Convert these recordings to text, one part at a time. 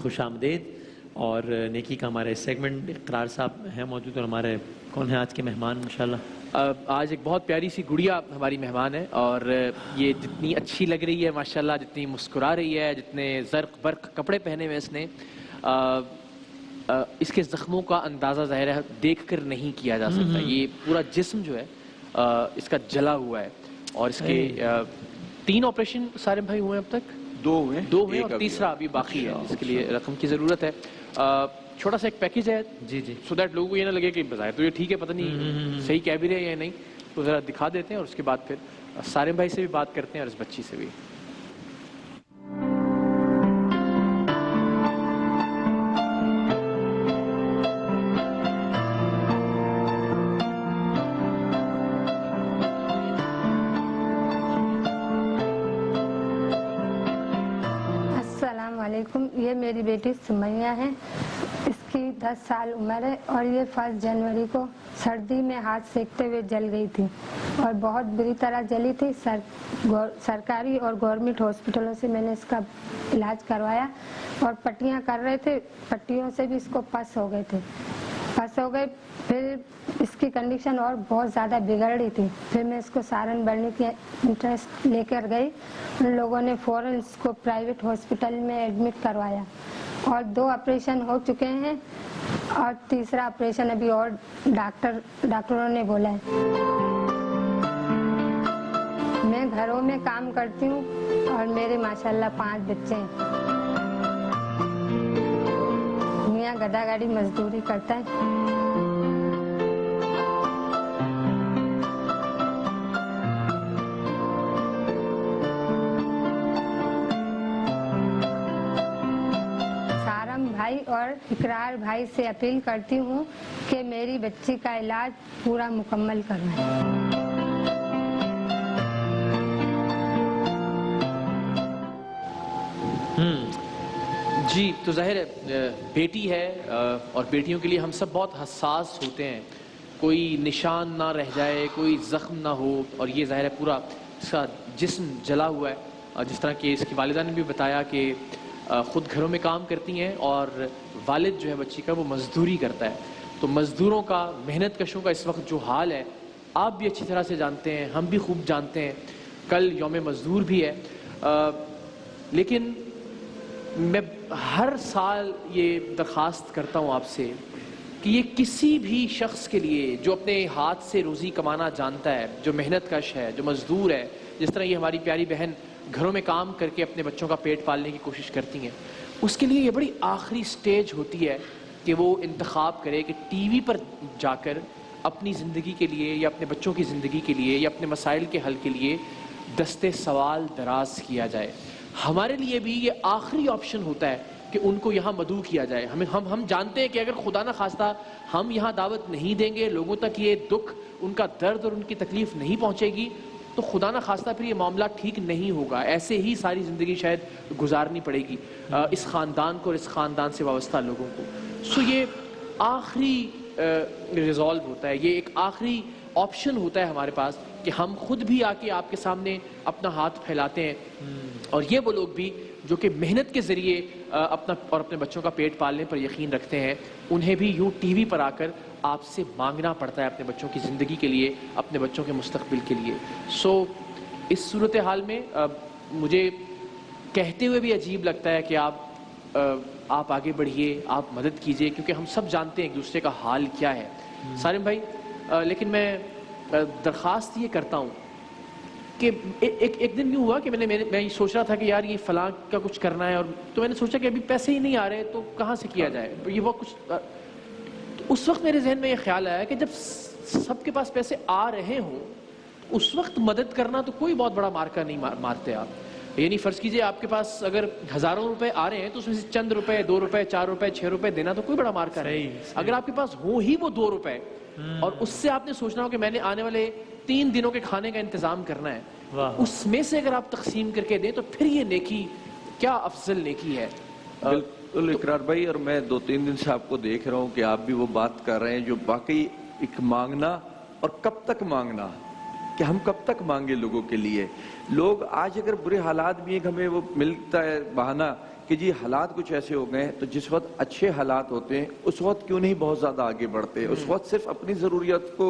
خوش آمدید. اور نیکی کا ہمارا سیگمنٹ اقرار صاحب ہیں موجود, اور ہمارے کون ہیں آج کے مہمان انشاءاللہ؟ آج ایک بہت پیاری سی گڑیا ہماری مہمان ہے, اور یہ جتنی اچھی لگ رہی ہے ماشاءاللہ, جتنی مسکرا رہی ہے, جتنے زرق برق کپڑے پہنے ہوئے اس نے, اس کے زخموں کا اندازہ ظاہر ہے دیکھ کر نہیں کیا جا سکتا. یہ پورا جسم جو ہے اس کا جلا ہوا ہے, اور اس کے 3 آپریشن سارے بھائی ہوئے ہیں اب تک, 2 ہوئے اور تیسرا ابھی باقی ہے, جس کے لیے رقم کی ضرورت ہے. چھوٹا سا ایک پیکیج ہے جی جی, سو دیٹ لوگوں کو یہ نہ لگے کہ بظاہر تو یہ ٹھیک ہے, پتہ نہیں صحیح کہہ بھی رہے ہیں یا نہیں, تو ذرا دکھا دیتے ہیں, اور اس کے بعد پھر سارم بھائی سے بھی بات کرتے ہیں اور اس بچی سے بھی. السلام علیکم. یہ میری بیٹی سمیہ ہے, اس کی 10 سال عمر ہے, اور یہ 1 جنوری کو سردی میں ہاتھ سیکتے ہوئے جل گئی تھی, اور بہت بری طرح جلی تھی. سرکاری اور گورنمنٹ ہاسپٹلوں سے میں نے اس کا علاج کروایا, اور پٹیاں کر رہے تھے, پٹیوں سے بھی اس کو پس ہو گئے. پھر اس کی کنڈیشن اور بہت زیادہ بگڑ رہی تھی. پھر میں اس کو سارن بڑھنے کی انٹرسٹ لے کر گئی. ان لوگوں نے فوراً اس کو پرائیویٹ ہاسپٹل میں ایڈمٹ کروایا, اور 2 آپریشن ہو چکے ہیں, اور تیسرا آپریشن ابھی اور ڈاکٹروں نے بولا ہے. میں گھروں میں کام کرتی ہوں, اور میرے ماشاءاللہ 5 بچے ہیں. میاں گدا گاڑی مزدوری کرتا ہے. سارم بھائی اور اقرار بھائی سے اپیل کرتی ہوں کہ میری بچی کا علاج پورا مکمل کروائیں. جی, تو ظاہر ہے بیٹی ہے, اور بیٹیوں کے لیے ہم سب بہت حساس ہوتے ہیں, کوئی نشان نہ رہ جائے, کوئی زخم نہ ہو, اور یہ ظاہر ہے پورا اس کا جسم جلا ہوا ہے. جس طرح کہ اس کی والدہ نے بھی بتایا کہ خود گھروں میں کام کرتی ہیں, اور والد جو ہے بچی کا وہ مزدوری کرتا ہے. تو مزدوروں کا, محنت کشوں کا اس وقت جو حال ہے آپ بھی اچھی طرح سے جانتے ہیں, ہم بھی خوب جانتے ہیں. کل یوم مزدور بھی ہے, لیکن میں ہر سال یہ درخواست کرتا ہوں آپ سے کہ یہ کسی بھی شخص کے لیے جو اپنے ہاتھ سے روزی کمانا جانتا ہے, جو محنت کش ہے, جو مزدور ہے, جس طرح یہ ہماری پیاری بہن گھروں میں کام کر کے اپنے بچوں کا پیٹ پالنے کی کوشش کرتی ہیں, اس کے لیے یہ بڑی آخری سٹیج ہوتی ہے کہ وہ انتخاب کرے کہ ٹی وی پر جا کر اپنی زندگی کے لیے, یا اپنے بچوں کی زندگی کے لیے, یا اپنے مسائل کے حل کے لیے دستے سوال دراز کیا جائے. ہمارے لیے بھی یہ آخری آپشن ہوتا ہے کہ ان کو یہاں مدعو کیا جائے. ہم جانتے ہیں کہ اگر خدا نہ خواستہ ہم یہاں دعوت نہیں دیں گے, لوگوں تک یہ دکھ, ان کا درد اور ان کی تکلیف نہیں پہنچے گی, تو خدا نہ خواستہ پھر یہ معاملہ ٹھیک نہیں ہوگا. ایسے ہی ساری زندگی شاید گزارنی پڑے گی اس خاندان کو اور اس خاندان سے وابستہ لوگوں کو. سو یہ آخری ریزالو ہوتا ہے, یہ ایک آخری آپشن ہوتا ہے ہمارے پاس کہ ہم خود بھی آ کے آپ کے سامنے اپنا ہاتھ پھیلاتے ہیں, اور یہ وہ لوگ بھی جو کہ محنت کے ذریعے اپنا اور اپنے بچوں کا پیٹ پالنے پر یقین رکھتے ہیں, انہیں بھی یوں ٹی وی پر آ کر آپ سے مانگنا پڑتا ہے اپنے بچوں کی زندگی کے لیے, اپنے بچوں کے مستقبل کے لیے. سو اس صورتحال میں مجھے کہتے ہوئے بھی عجیب لگتا ہے کہ آپ آگے بڑھیے, آپ مدد کیجئے, کیونکہ ہم سب جانتے ہیں ایک دوسرے کا حال کیا ہے. سارم بھائی, لیکن میں درخواست یہ کرتا ہوں کہ ایک دن یوں ہوا کہ میں یہ سوچ رہا تھا کہ یار یہ فلاں کا کچھ کرنا ہے, اور تو میں نے سوچا کہ ابھی پیسے ہی نہیں آ رہے تو کہاں سے کیا جائے. یہ وہ کچھ, اس وقت میرے ذہن میں یہ خیال آیا کہ جب سب کے پاس پیسے آ رہے ہوں اس وقت مدد کرنا تو کوئی بہت بڑا مارکا نہیں مارتے آپ. یعنی فرض کیجئے آپ کے پاس اگر ہزاروں روپے آ رہے ہیں تو اس میں سے چند روپے, 2 روپے, 4 روپے, 6 روپے دینا تو کوئی بڑا مارکا نہیں. اگر آپ کے پاس ہوں ہی وہ 2 روپے, اور اس سے آپ نے سوچنا ہو کہ میں نے آنے والے 3 دنوں کے کھانے کا انتظام کرنا ہے, اس میں سے اگر آپ تقسیم کر کے دیں تو پھر یہ نیکی کیا افضل نیکی ہے. بالکل اقرار بھائی, اور میں 2-3 دن سے آپ کو دیکھ رہا ہوں کہ آپ بھی وہ بات کر رہے ہیں جو واقعی ایک مانگنا, اور کب تک مانگنا, کہ ہم کب تک مانگے لوگوں کے لیے. لوگ آج اگر برے حالات بھی ہیں کہ ہمیں وہ ملتا ہے بہانہ کہ جی حالات کچھ ایسے ہو گئے تو جس وقت اچھے حالات ہوتے ہیں اس وقت کیوں نہیں بہت زیادہ آگے بڑھتے، اس وقت صرف اپنی ضروریات کو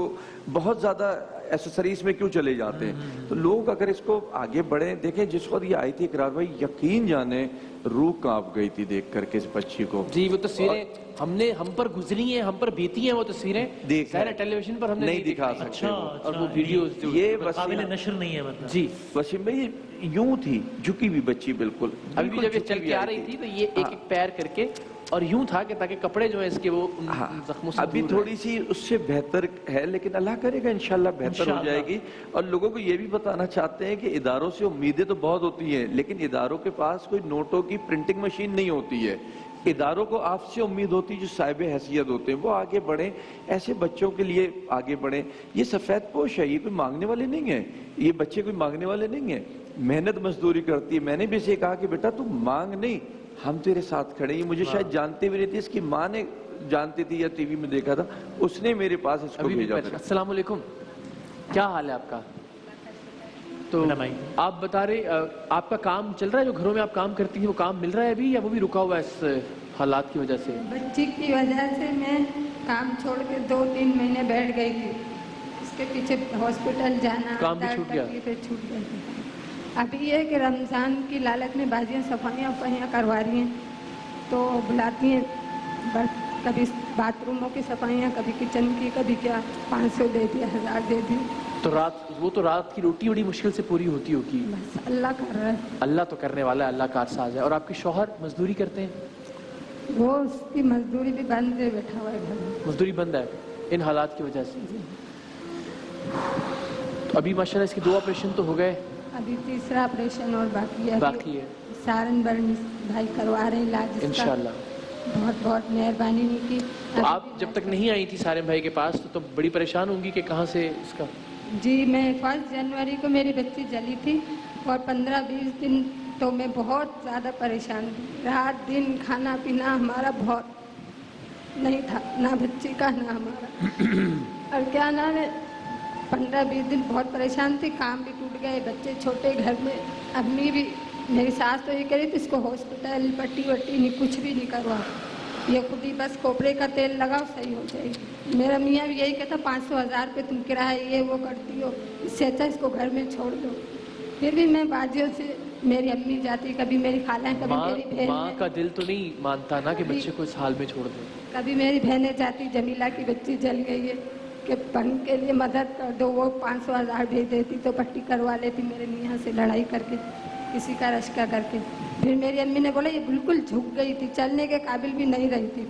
بہت زیادہ ایسیسریز میں کیوں چلے جاتے ہیں. تو لوگ اگر اس کو آگے بڑھیں، دیکھیں جس وقت یہ آئی تھی اقرار بھائی، یقین جانے روح کانپ گئی تھی دیکھ کر کے اس بچی کو. جی وہ تصویریں ہم پر گزری ہیں، ہم پر بیتی ہیں، وہ تصویریں ظاہر ٹیلی ویژن پر ہم نے نہیں دکھا سکتے اچھا اور وہ ویڈیوز یہ قابل نشر نہیں ہے مطلب. جی وسیم بھائی یوں تھی جھکی ہوئی بچی بالکل. ابھی بھی جب یہ چل کے آ رہی تھی تو یہ ایک ایک پیر کر کے اور یوں تھا کہ تاکہ کپڑے جو ہیں اس کے وہ زخموں سے ابھی تھوڑی سی اس سے بہتر ہے، لیکن اللہ کرے گا انشاءاللہ بہتر ہو جائے گی. اور لوگوں کو یہ بھی بتانا چاہتے ہیں کہ اداروں سے امیدیں تو بہت ہوتی ہیں، لیکن اداروں کے پاس کوئی نوٹوں کی پرنٹنگ مشین نہیں ہوتی ہے. اداروں کو آپ سے امید ہوتی ہے جو صاحب حیثیت ہوتے ہیں وہ آگے بڑھیں، ایسے بچوں کے لیے آگے بڑھیں. یہ سفید پوش ہے، یہ کوئی مانگنے والے نہیں ہیں، یہ بچے کوئی مانگنے والے نہیں ہیں، محنت مزدوری کرتی ہے. میں نے بھی اسے کہا کہ بیٹا تم مانگ نہیں، ہم تیرے ساتھ کھڑے. یہ مجھے شاید جانتے بھی نہیں تھی، اس کی ماں نے جانتی تھی یا ٹی وی میں دیکھا تھا، اس نے میرے پاس اس کو بھیجا تھا. السلام علیکم، کیا حال ہے آپ کا؟ تو آپ بتا رہے آپ کا کام چل رہا ہے، جو گھروں میں آپ کام کرتی ہیں وہ کام مل رہا ہے ابھی یا وہ بھی رکا ہوا ہے اس حالات کی وجہ سے؟ بچی کی وجہ سے میں کام چھوڑ کے 2-3 مہینے بیٹھ گئی تھی. اس کے پیچھے ہاسپٹل جانا، کام بھی چھوٹ گیا؟ تکلیفیں چھوٹ گئی تھی. ابھی یہ کہ رمضان کی لالچ میں باجیاں صفائیاں کروا رہی ہیں تو بلاتی ہیں، بس کبھی باتھ روموں کی صفائیاں، کبھی کچن کی، کبھی کیا 500 دے دیا، 1000 دے دی. تو رات کی روٹی بڑی مشکل سے پوری ہوتی ہوگی. بس اللہ کر رہا ہے. اللہ تو کرنے والا ہے، اللہ کارساز ہے. اور آپ کے شوہر مزدوری کرتے ہیں؟ وہ اس کی مزدوری بھی بند ہے، بیٹھا ہوا ہے گھر میں. مزدوری بند ہے ان حالات کی وجہ سے. تو ابھی ماشاءاللہ اس کے 2 آپریشن تو ہو گئے، ابھی تیسرا آپریشن اور باقی ہے. باقی ہے. سارن برنی بھائی کروا رہے ہیں علاج. انشاءاللہ بہت بہت مہربانی نہیں کی. تو آپ جب تک نہیں آئی تھی سارن بھائی کے پاس تو بڑی پریشان ہوں گی کہ کہاں سے اس کا؟ جی میں 1 جنوری کو میری بچی جلی تھی اور 15-20 دن تو میں بہت زیادہ پریشان تھی. رات دن کھانا پینا ہمارا بہت نہیں تھا، نہ بچی کا نہ ہمارا. اور کیا نام ہے، 15-20 دن بہت پریشان تھی. کام بھی ٹوٹ گئے، بچے چھوٹے گھر میں. امی بھی، میری ساس تو یہ کہہ رہی تھی اس کو ہاسپٹل پٹی وٹی نہیں، کچھ بھی نہیں کروا، یہ خود ہی بس کھوپرے کا تیل لگاؤ صحیح ہو جائے گی. میرا میاں بھی یہی کہتا 500-1000 روپے تم کرایہ یہ وہ کرتی ہو، اس سے اچھا اس کو گھر میں چھوڑ دو. پھر بھی میں باجیوں سے، میری امی جاتی، کبھی میری خالہ، کبھی میری بہن. ماں کا دل تو نہیں مانتا نا کہ بچے کو اس حال میں چھوڑ دے. کبھی میری بہنیں جاتی، جمیلہ کی بچی جل گئی ہے کہ بہن کے لیے مدد کر دو، وہ 500-1000 بھیج دیتی تو پٹی کروا لیتی میرے میاں سے لڑائی کر کے، کسی کا رشکہ کر کے. پھر میری امی نے بولا یہ بالکل جھک گئی تھی، چلنے کے قابل بھی نہیں رہی تھی،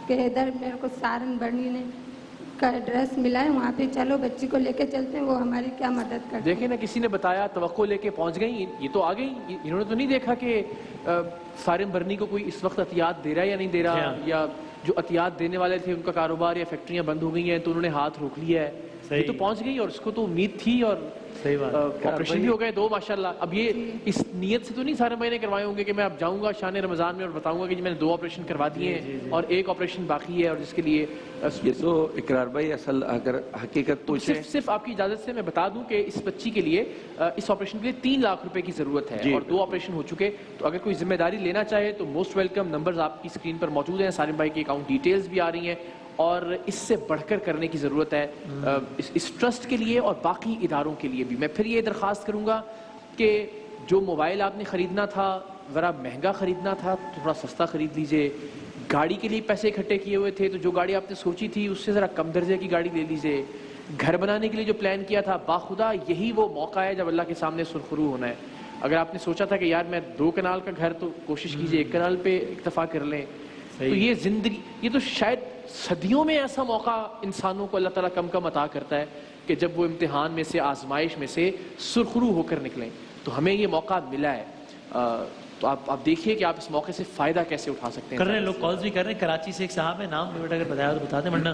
کہ ادھر میرے کو سارن برنی نے کا ایڈریس ملا ہے، وہاں پہ چلو بچی کو لے کے چلتے ہیں، وہ ہماری کیا مدد کرتے. دیکھیں نا، کسی نے بتایا، توقع لے کے پہنچ گئی، یہ تو آ گئی. انہوں نے تو نہیں دیکھا کہ سارن برنی کو کوئی اس وقت عطیات دے رہا ہے یا نہیں دے رہا، یا جو عطیات دینے والے تھے ان کا کاروبار یا فیکٹریاں بند ہو گئی ہیں تو انہوں نے ہاتھ روک لیا ہے. یہ تو پہنچ گئی اور اس کو تو امید تھی، اور آپریشن بھی ہو گئے 2 ماشاءاللہ. اب یہ اس نیت سے تو نہیں سارے مہینے کروائے ہوں گے کہ میں اب جاؤں گا شان رمضان میں اور بتاؤں گا کہ میں نے 2 آپریشن کروا دیے ہیں اور 1 آپریشن باقی ہے، اور جس کے لیے یہ تو اقرار بھائی اصل اگر حقیقت پوچھیں، صرف آپ کی اجازت سے میں بتا دوں کہ اس بچی کے لیے اس آپریشن کے لیے 3 لاکھ روپے کی ضرورت ہے اور 2 آپریشن ہو چکے. تو اگر کوئی ذمہ داری لینا چاہے تو موسٹ ویلکم. نمبرز آپ کی اسکرین پر موجود ہیں، سارن بھائی کی اکاؤنٹ ڈیٹیلز بھی آ رہی ہیں. اور اس سے بڑھ کر کرنے کی ضرورت ہے اس ٹرسٹ کے لیے اور باقی اداروں کے لیے بھی. میں پھر یہ درخواست کروں گا کہ جو موبائل آپ نے خریدنا تھا ذرا مہنگا خریدنا تھا تو تھوڑا سستا خرید لیجئے. گاڑی کے لیے پیسے اکٹھے کیے ہوئے تھے تو جو گاڑی آپ نے سوچی تھی اس سے ذرا کم درجے کی گاڑی لے لیجئے. گھر بنانے کے لیے جو پلان کیا تھا، باخدا یہی وہ موقع ہے جب اللہ کے سامنے سرخرو ہونا ہے. اگر آپ نے سوچا تھا کہ یار میں 2 کنال کا گھر، تو کوشش کیجئے 1 کنال پہ اکتفا کر لیں. تو یہ زندگی، یہ تو شاید صدیوں میں ایسا موقع انسانوں کو اللہ تعالیٰ کم عطا کرتا ہے کہ جب وہ امتحان میں سے، آزمائش میں سے سرخرو ہو کر نکلیں. تو ہمیں یہ موقع ملا ہے. تو آپ دیکھیے کہ آپ اس موقع سے فائدہ کیسے اٹھا سکتے ہیں. کر رہے ہیں لوگ، کالز بھی کر رہے ہیں. کراچی سے ایک صاحب ہے، نام بیٹا اگر بتایا تو بتا دیں، ورنہ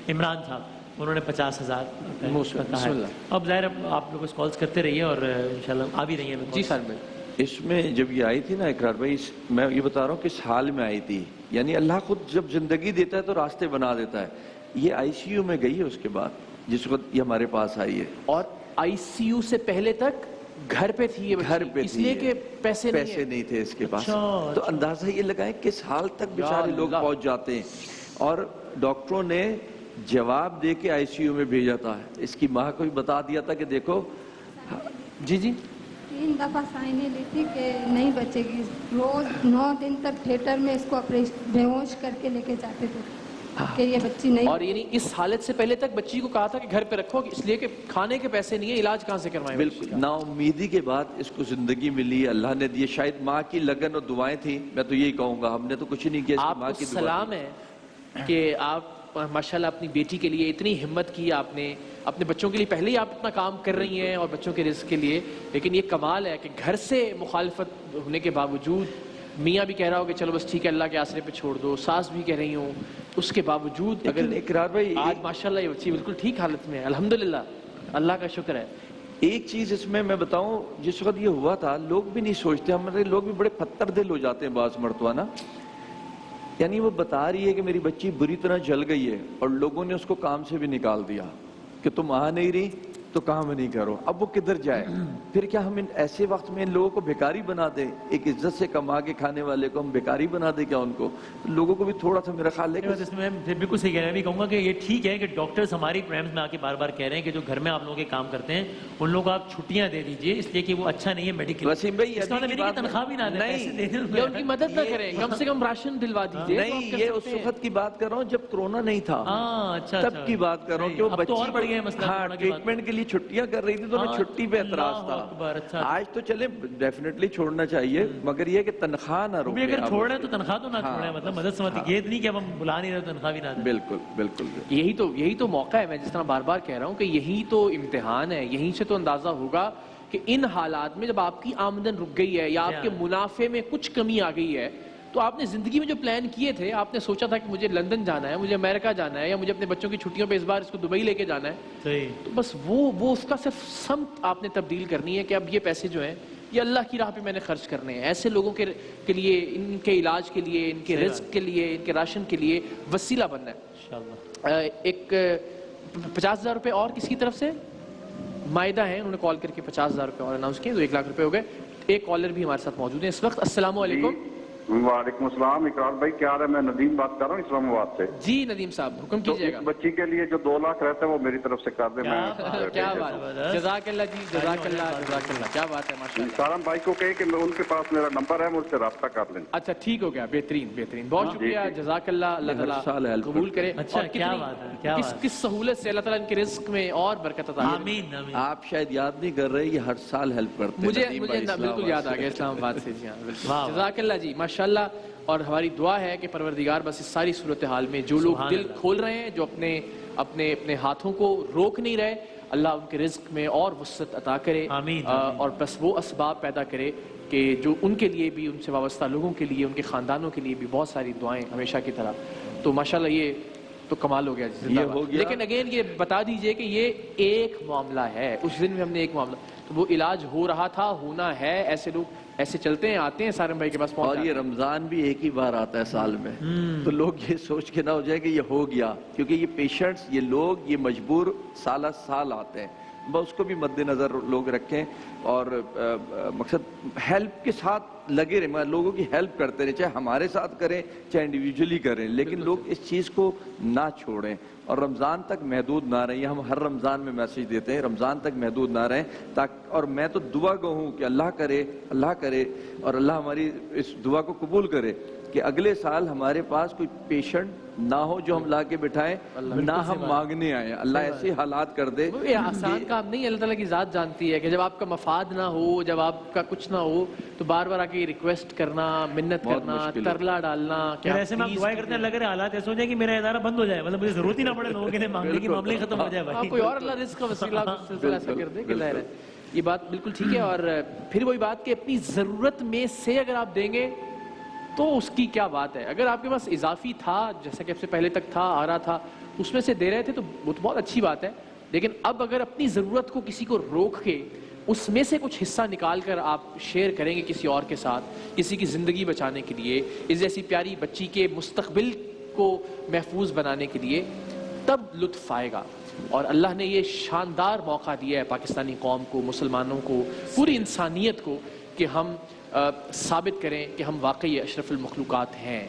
عمران صاحب، انہوں نے 50,000 کہا ہے. اب ظاہر آپ لوگ کالز کرتے رہیے اور انشاءاللہ آ بھی رہی ہیں. جی سر، میں اس میں جب یہ آئی تھی نا اقرار بھائی، میں یہ بتا رہا ہوں کس حال میں آئی تھی. یعنی اللہ خود جب زندگی دیتا ہے تو راستے بنا دیتا ہے. یہ آئی سی یو میں گئی ہے اس کے بعد جس وقت یہ ہمارے پاس آئی ہے. اور آئی سی یو سے پہلے تک گھر پہ تھی یہ گھر بچی پہ اس لیے کہ پیسے نہیں تھے اس کے پاس. تو اندازہ یہ لگائیں کس حال تک بیچارے لوگ پہنچ جاتے ہیں. اور ڈاکٹروں نے جواب دے کے آئی سی یو میں بھیجا تھا. اس کی ماں کو بھی بتا دیا تھا کہ دیکھو. جی 3 دفعہ سائنیں لی تھی کہ نہیں بچے گی. روز 9 دن تک تھیٹر میں اس کو بے ہوش کر کے لے کے جاتے تھے کہ یہ بچی نہیں. اور یعنی اس حالت سے پہلے تک بچی کو کہا تھا کہ گھر پہ رکھو اس لیے کہ کھانے کے پیسے نہیں ہیں, علاج کہاں سے کروائیں. بالکل نا امیدی کے بعد اس کو زندگی ملی, اللہ نے دی. شاید ماں کی لگن اور دعائیں تھیں. میں تو یہی کہوں گا, ہم نے تو کچھ نہیں کیا. آپ کو سلام ہے کہ آپ ماشاءاللہ اپنی بیٹی کے لیے اتنی ہمت کی آپ نے. اپنے بچوں کے لیے پہلے ہی آپ اتنا کام کر رہی ہیں اور بچوں کے رزق کے لیے, لیکن یہ کمال ہے کہ گھر سے مخالفت ہونے کے باوجود, میاں بھی کہہ رہا ہو کہ چلو بس ٹھیک ہے اللہ کے آسرے پہ چھوڑ دو, ساس بھی کہہ رہی ہوں, اس کے باوجود اگر اقرار بھائی آج ماشاءاللہ یہ بچی بالکل ٹھیک حالت میں ہے, الحمدللہ, اللہ کا شکر ہے. ایک چیز اس میں بتاؤں, جس وقت یہ ہوا تھا لوگ بھی نہیں سوچتے, ہمارے لوگ بھی بڑے پتھر دل ہو جاتے ہیں بعض مرتبہ نا. یعنی وہ بتا رہی ہے کہ میری بچی بری طرح جل گئی ہے اور لوگوں نے اس کو کام سے بھی نکال دیا کہ تم آ نہیں رہی تو کام نہیں کرو. اب وہ کدھر جائے؟ پھر کیا ہم ایسے وقت میں ان لوگوں کو بیکاری بنا دیں؟ ایک عزت سے کما کے کھانے والے کو ہم بیکاری بنا دیں کیا ان کو؟ لوگوں کو بھی تھوڑا سا میرا خیال ہے کہ اس میں بالکل صحیح کہہ رہے ہیں. میں بھی کہوں گا کہ یہ ٹھیک ہے کہ ڈاکٹرز ہماری پروگرامز میں آ کے بار بار کہہ رہے ہیں کہ جو گھر میں آپ لوگوں کے کام کرتے ہیں ان لوگوں کو آپ چھٹیاں دے دیجیے, اس لیے کہ وہ اچھا نہیں ہے میڈیکل. وسیم بھائی تنخواہ بھی نہ دیں, یا ان کی مدد نہ کریں, کم سے کم راشن دلوا دیجیے. نہیں, یہ اس وقت کی بات کر رہا ہوں جب کرونا نہیں تھا, تب کی بات کر رہا ہوں کہ وہ بچی ہاں ٹریٹمنٹ کے لیے چھٹیاں کر رہی تھی تو ہمیں چھٹی پہ اعتراض تھا. آج تو چلے ڈیفینیٹلی چھوڑنا چاہیے, مگر یہ کہ تنخواہ نہ روکے. اگر چھوڑ رہے ہیں تو تنخواہ تو نہ چھوڑیں, مطلب مدد سمجھ یہ نہیں کہ اب ہم بلا نہیں رہے تنخواہ بھی نہ دیں. بالکل بالکل یہی تو موقع ہے. میں جس طرح بار بار کہہ رہا ہوں کہ یہی تو امتحان ہے. یہیں سے تو اندازہ ہوگا کہ ان حالات میں جب آپ کی آمدن رک گئی ہے یا آپ کے منافع میں کچھ کمی آ گئی ہے, تو آپ نے زندگی میں جو پلان کیے تھے, آپ نے سوچا تھا کہ مجھے لندن جانا ہے, مجھے امریکہ جانا ہے, یا مجھے اپنے بچوں کی چھٹیوں پہ اس بار اس کو دبئی لے کے جانا ہے, تو بس وہ اس کا صرف سمت آپ نے تبدیل کرنی ہے کہ اب یہ پیسے جو ہیں یہ اللہ کی راہ پہ میں نے خرچ کرنے ہیں. ایسے لوگوں کے لیے, ان کے علاج کے لیے, ان کے رزق کے لیے, ان کے راشن کے لیے وسیلہ بننا ہے. ایک 50,000 روپے اور کس کی طرف سے مائدہ ہیں, انہوں نے کال کر کے 50,000 روپے اور اناؤنس کیے, تو 1 لاکھ روپے ہو گئے. ایک کالر بھی ہمارے ساتھ موجود ہیں اس وقت. السلام علیکم. وعلیکم السلام. اقرار بھائی کیا حال ہے؟ میں ندیم بات کر رہا ہوں اسلام آباد سے. جی ندیم صاحب حکم کیجیے گا. بچی کے لیے جو 2 لاکھ رہتا ہے وہ میری طرف سے کر دیں. کیا بات ہے, جزاک اللہ جی, جزاک اللہ, کیا بات ہے, ماشاء اللہ. سارم بھائی کو کہے کہ ان کے پاس میرا نمبر ہے, مجھ سے رابطہ کر لیں. اچھا ٹھیک ہو گیا, بہترین, بہت شکریہ, جزاک اللہ, اللہ تعالیٰ قبول کرے. کس سہولت سے اللہ تعالیٰ ان کے رزق میں اور برکت عطا کرے. آمین. آپ شاید یاد نہیں کر رہے, یہ ہر سال ہیلپ کرتے ہیں. مجھے بالکل یاد آ گیا اسلام آباد سے. جی ہاں, جزاک اللہ جی, ماشاءاللہ. اور ہماری دعا ہے کہ پروردگار بس اس ساری صورتحال میں جو لوگ دل کھول رہے ہیں, جو اپنے ہاتھوں کو روک نہیں رہے, اللہ ان کے رزق میں اور وسعت عطا کرے. اور بس وہ اسباب پیدا کرے کہ جو ان کے لیے بھی, ان سے وابستہ لوگوں کے لیے, ان کے خاندانوں کے لیے بھی بہت ساری دعائیں ہمیشہ کی طرح. تو ماشاءاللہ یہ تو کمال ہو گیا جی. لیکن اگین یہ بتا دیجئے کہ یہ ایک معاملہ ہے, اس دن میں ہم نے ایک معاملہ, تو وہ علاج ہو رہا تھا, ہونا ہے. ایسے لوگ ایسے چلتے ہیں, آتے ہیں سارم بھائی کے پاس پہنچ. اور یہ رمضان بھی ایک ہی بار آتا ہے سال میں, تو لوگ یہ سوچ کے نہ ہو جائے کہ یہ ہو گیا, کیونکہ یہ پیشنٹس, یہ لوگ, یہ مجبور سالہ سال آتے ہیں. بس اس کو بھی مد نظر لوگ رکھیں, اور مقصد ہیلپ کے ساتھ لگے رہیں, لوگوں کی ہیلپ کرتے رہیں, چاہے ہمارے ساتھ کریں چاہے انڈیویجولی کریں, لیکن لوگ اس چیز کو نہ چھوڑیں اور رمضان تک محدود نہ رہیں. ہم ہر رمضان میں میسیج دیتے ہیں, رمضان تک محدود نہ رہیں. اور میں تو دعا گو ہوں کہ اللہ کرے اور اللہ ہماری اس دعا کو قبول کرے کہ اگلے سال ہمارے پاس کوئی پیشنٹ نہ ہو جو ہم لا کے بٹھائیں, نہ ہم مانگنے آئیں. اللہ ایسے حالات کر دے. یہ آسان کام نہیں, اللہ تعالیٰ کی ذات جانتی ہے کہ جب آپ کا مفاد نہ ہو, جب آپ کا کچھ نہ ہو, تو بار بار آ کے ریکویسٹ کرنا, منت کرنا, ترلا ڈالنا. ایسے میں دعائیں کرتے ہیں, لگ رہے حالات ایسے ہو جائے کہ میرا ادارہ بند ہو جائے, مطلب مجھے ضرورت ہی نہ پڑے لوگوں کے لیے مانگنے کی, معاملے ختم ہو جائے. کوئی اور اللہ رزق کا وسیلہ ایسا کر دے کہ ظاہر ہے یہ بات بالکل ٹھیک ہے. اور پھر وہی بات کہ اپنی ضرورت میں سے اگر آپ دیں گے تو اس کی کیا بات ہے. اگر آپ کے پاس اضافی تھا, جیسا کہ اب سے پہلے تک تھا, آ رہا تھا, اس میں سے دے رہے تھے, تو وہ تو بہت اچھی بات ہے. لیکن اب اگر اپنی ضرورت کو کسی کو روک کے اس میں سے کچھ حصہ نکال کر آپ شیئر کریں گے کسی اور کے ساتھ, کسی کی زندگی بچانے کے لیے, اس جیسی پیاری بچی کے مستقبل کو محفوظ بنانے کے لیے, تب لطف آئے گا. اور اللہ نے یہ شاندار موقع دیا ہے پاکستانی قوم کو, مسلمانوں کو, پوری انسانیت کو کہ ہم ثابت کریں کہ ہم واقعی اشرف المخلوقات ہیں.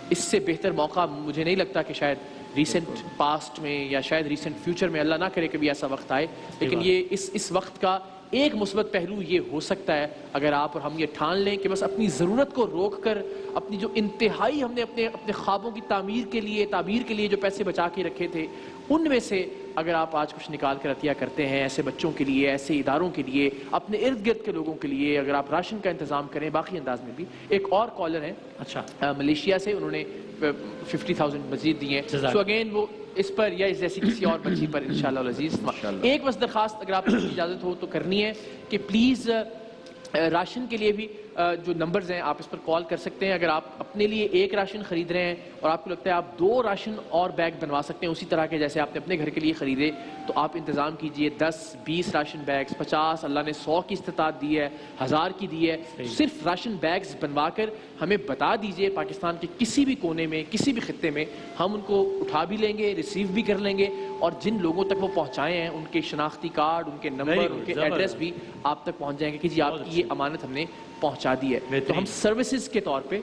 اس سے بہتر موقع مجھے نہیں لگتا کہ شاید ریسنٹ پاسٹ میں یا شاید ریسنٹ فیوچر میں, اللہ نہ کرے کبھی ایسا وقت آئے, لیکن یہ اس وقت کا ایک مثبت پہلو یہ ہو سکتا ہے اگر آپ اور ہم یہ ٹھان لیں کہ بس اپنی ضرورت کو روک کر اپنی جو انتہائی ہم نے اپنے خوابوں کی تعبیر کے لیے جو پیسے بچا کے رکھے تھے, ان میں سے اگر آپ آج کچھ نکال کر عطیہ کرتے ہیں ایسے بچوں کے لیے, ایسے اداروں کے لیے, اپنے ارد گرد کے لوگوں کے لیے, اگر آپ راشن کا انتظام کریں باقی انداز میں بھی. ایک اور کالر ہیں اچھا ملیشیا سے, انہوں نے 50,000 مزید دی ہیں. سو اگین وہ اس پر یا اس جیسی کسی اور بچی پر انشاءاللہ العزیز. ایک بس درخواست اگر آپ کو اجازت ہو تو کرنی ہے کہ پلیز راشن کے لیے بھی جو نمبرز ہیں آپ اس پر کال کر سکتے ہیں. اگر آپ اپنے لیے ایک راشن خرید رہے ہیں اور آپ کو لگتا ہے آپ 2 راشن اور بیگ بنوا سکتے ہیں اسی طرح کے جیسے آپ نے اپنے گھر کے لیے خریدے, تو آپ انتظام کیجئے 10-20 راشن بیگز, 50, اللہ نے 100 کی استطاعت دی ہے, 1000 کی دی ہے. صرف راشن بیگز بنوا کر ہمیں بتا دیجئے پاکستان کے کسی بھی کونے میں, کسی بھی خطے میں, ہم ان کو اٹھا بھی لیں گے, ریسیو بھی کر لیں گے, اور جن لوگوں تک وہ پہنچائے ہیں ان کے شناختی کارڈ, ان کے نمبر, ان کے ایڈریس بھی آپ تک پہنچ جائیں گے کہ جی آپ کی یہ امانت ہم نے پہنچا دی ہے. تو ہم سروسز کے طور پہ,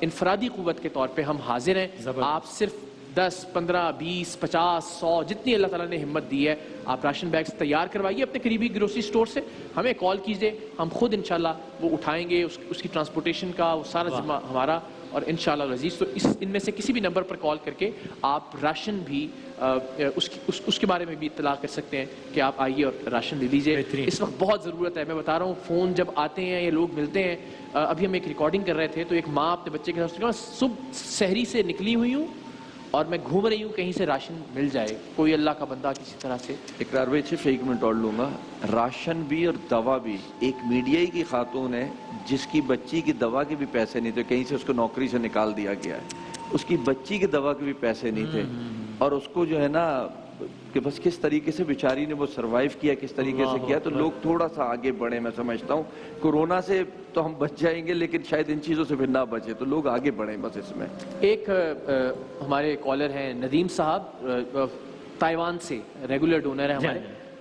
انفرادی قوت کے طور پہ ہم حاضر ہیں. آپ صرف 10, 15, 20, 50, 100 جتنی اللہ تعالیٰ نے ہمت دی ہے آپ راشن بیگز تیار کروائیے اپنے قریبی گروسری سٹور سے, ہمیں کال کیجئے, ہم خود انشاءاللہ وہ اٹھائیں گے, اس کی ٹرانسپورٹیشن کا وہ سارا ذمہ ہمارا, اور انشاءاللہ العزیز. تو ان میں سے کسی بھی نمبر پر کال کر کے آپ راشن بھی اس کے بارے میں بھی اطلاع کر سکتے ہیں کہ آپ آئیے اور راشن لے لیجئے. اس وقت بہت ضرورت ہے. میں بتا رہا ہوں, فون جب آتے ہیں یا لوگ ملتے ہیں, ابھی ہم ایک ریکارڈنگ کر رہے تھے تو ایک ماں اپنے بچے کے ساتھ صبح سحری سے نکلی ہوئی ہوں اور میں گھوم رہی ہوں کہیں سے راشن مل جائے, کوئی اللہ کا بندہ کسی طرح سے. اقرار بھائی صرف 1 منٹ اور لوں گا. راشن بھی اور دوا بھی, ایک میڈیائی کی خاتون ہے جس کی بچی کی دوا کے بھی پیسے نہیں تھے, کہیں سے اس کو نوکری سے نکال دیا گیا ہے, اس کی بچی کے دوا کے بھی پیسے نہیں تھے, اور اس کو جو ہے نا کہ بس کس طریقے سے بیچاری نے وہ سروائیو کیا, کس طریقے سے کیا. تو لوگ تھوڑا سا آگے بڑھیں, میں سمجھتا ہوں کورونا سے تو ہم بچ جائیں گے لیکن شاید ان چیزوں سے پھر نہ بچے, تو لوگ آگے بڑھیں بس اس میں. ایک ہمارے کالر ہیں ندیم صاحب, تائیوان سے ریگولر ڈونر ہیں ہمارے,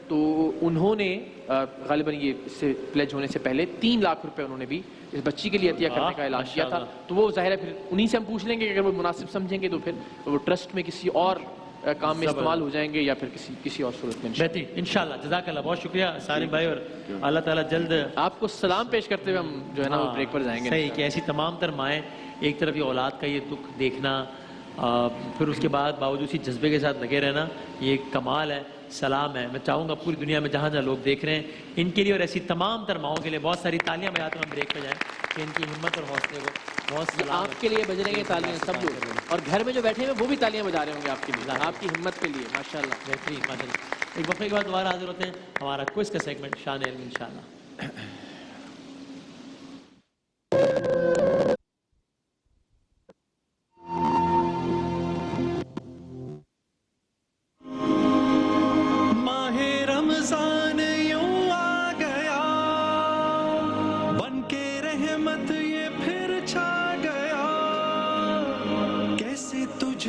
تو انہوں نے غالباً یہ اس سے پلیج ہونے سے پہلے 3 لاکھ روپے انہوں نے بھی اس بچی کے لیے عطیہ کرنے کا اعلان کیا تھا. تو وہ ظاہر ہے پھر انہی سے ہم پوچھ لیں گے کہ اگر وہ مناسب سمجھیں گے تو پھر وہ ٹرسٹ میں کسی اور کام میں استعمال ہو جائیں گے یا پھر کسی اور صورت میں. بہترین, انشاءاللہ. جزاک اللہ, بہت شکریہ سالم بھائی, اور اللہ تعالیٰ جلد آپ کو سلام پیش کرتے ہوئے ہم جو ہے نا وہ بریک پر جائیں گے. صحیح کہ ایسی تمام تر مائیں, ایک طرف یہ اولاد کا یہ دکھ دیکھنا, پھر اس کے بعد باوجود اسی جذبے کے ساتھ لگے رہنا, یہ کمال ہے, سلام ہے. میں چاہوں گا پوری دنیا میں جہاں جہاں لوگ دیکھ رہے ہیں ان کے لیے اور ایسی تمام تر ماؤں کے لیے بہت ساری تالیاں بجاتے ہیں. ہم بریک پہ جائیں کہ ان کی ہمت اور حوصلے کو بہت سلام. آپ کے لیے بج رہے ہیں تالیاں سب لوگ, اور گھر میں جو بیٹھے ہیں وہ بھی تالیاں بجا رہے ہوں گے آپ کے لیے, آپ کی ہمت کے لیے. ماشاءاللہ, بہترین, ماشاءاللہ. ایک وقفے کے بعد دوبارہ حاضر ہوتے ہیں, ہمارا کوئز کا سیگمنٹ شان علم انشاءاللہ.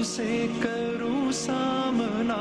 سے کروں سامنا,